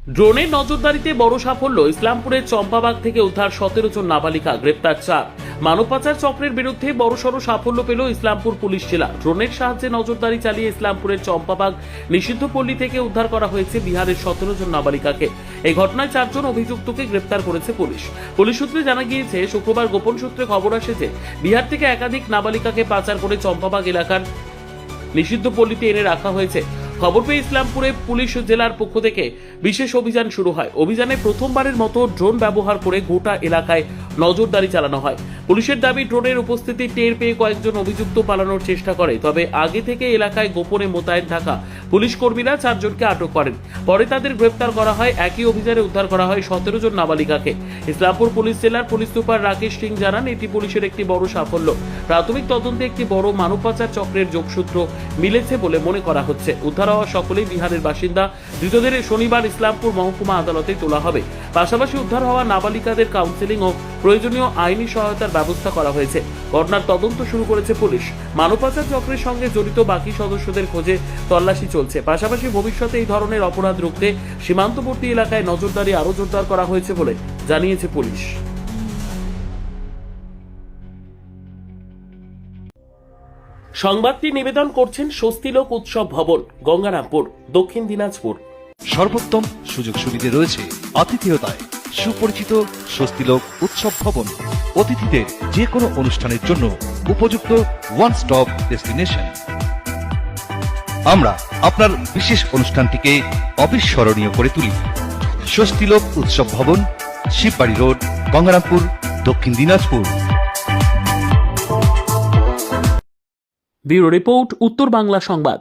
ড্রোনের নজরদারিতে বড় সাফল্য। ইসলামপুরের চম্পাবাগ থেকে উদ্ধার 17 জন নাবালিকা, গ্রেপ্তার 4। মানব পাচার চক্রের বিরুদ্ধে বড়সড় সাফল্য পেল ইসলামপুর পুলিশ জেলা। ড্রোনের সাহায্যে নজরদারি চালিয়ে ইসলামপুরের চম্পাবাগ নিষিদ্ধ পল্লী থেকে উদ্ধার করা হয়েছে বিহারের 17 জন নাবালিকাকে। এই ঘটনায় 4 জন অভিযুক্তকে গ্রেপ্তার করেছে পুলিশ। পুলিশ সূত্রে জানা গিয়েছে, শুক্রবার গোপন সূত্রে খবর আসে যে বিহার থেকে একাধিক নাবালিকাকে পাচার করে চম্পাবাগ এলাকার নিষিদ্ধ পল্লীতে এনে রাখা হয়েছে। খবর পেয়ে ইসলামপুরে পুলিশ জেলার পক্ষ থেকে বিশেষ অভিযান শুরু হয়। অভিযানে প্রথমবারের মতো ড্রোন ব্যবহার করে গোটা এলাকায় নজরদারি চালানো হয়। পুলিশের দাবি, ড্রোনের উপস্থিতি টের পেয়ে কয়েকজন অভিযুক্ত পালানোর চেষ্টা করে। তবে আগে থেকে এলাকায় গোপনে মোতায়েন থাকা পুলিশ কর্মীরা 4 জনকে আটক করেন। পরে তাদের গ্রেপ্তার করা হয়। একই অভিযানে উদ্ধার করা হয় 17 জন নাবালিকাকে। ইসলামপুর পুলিশ জেলার পুলিশ সুপার রাকেশ সিং জানান, এটি পুলিশের একটি বড় সাফল্য। প্রাথমিক তদন্তে একটি বড় মানব পাচার চক্রের যোগসূত্র মিলেছে বলে মনে করা হচ্ছে। উদ্ধার হওয়া সকলেই বিহারের বাসিন্দা। ধৃতদের শনিবার ইসলামপুর মহকুমা আদালতে তোলা হবে। পাশাপাশি উদ্ধার হওয়া নাবালিকাদের কাউন্সেলিং ও প্রয়োজনীয় আইনি সহায়তার ব্যবস্থা করা হয়েছে। ঘটনার তদন্ত শুরু করেছে পুলিশ। মানব পাচার চক্রের সঙ্গে জড়িত বাকি সদস্যদের খোঁজে তল্লাশি চলছে। পাশাপাশি ভবিষ্যতে এই ধরনের অপরাধ রুখতে সীমান্তবর্তী এলাকায় নজরদারি আরও জোরদার করা হয়েছে বলে জানিয়েছে পুলিশ। সংবাদটি নিবেদন করছেন স্বস্তিলোক উৎসব ভবন, গঙ্গারামপুর, দক্ষিণ দিনাজপুর। সর্বোত্তম সুযোগ সুবিধে রয়েছে আতিথেয়তায়। সুপরিচিত স্বস্তিলোক উৎসব ভবন অতিথিদের যে কোনো অনুষ্ঠানের জন্য উপযুক্ত ওয়ান স্টপ ডেস্টিনেশন। আমরা আপনার বিশেষ অনুষ্ঠানটিকে অবিস্মরণীয় করে তুলি। স্বস্তিলোক উৎসব ভবন, শিববাড়ি রোড, গঙ্গারামপুর, দক্ষিণ দিনাজপুর। ব্যুরো রিপোর্ট, উত্তর বাংলা সংবাদ।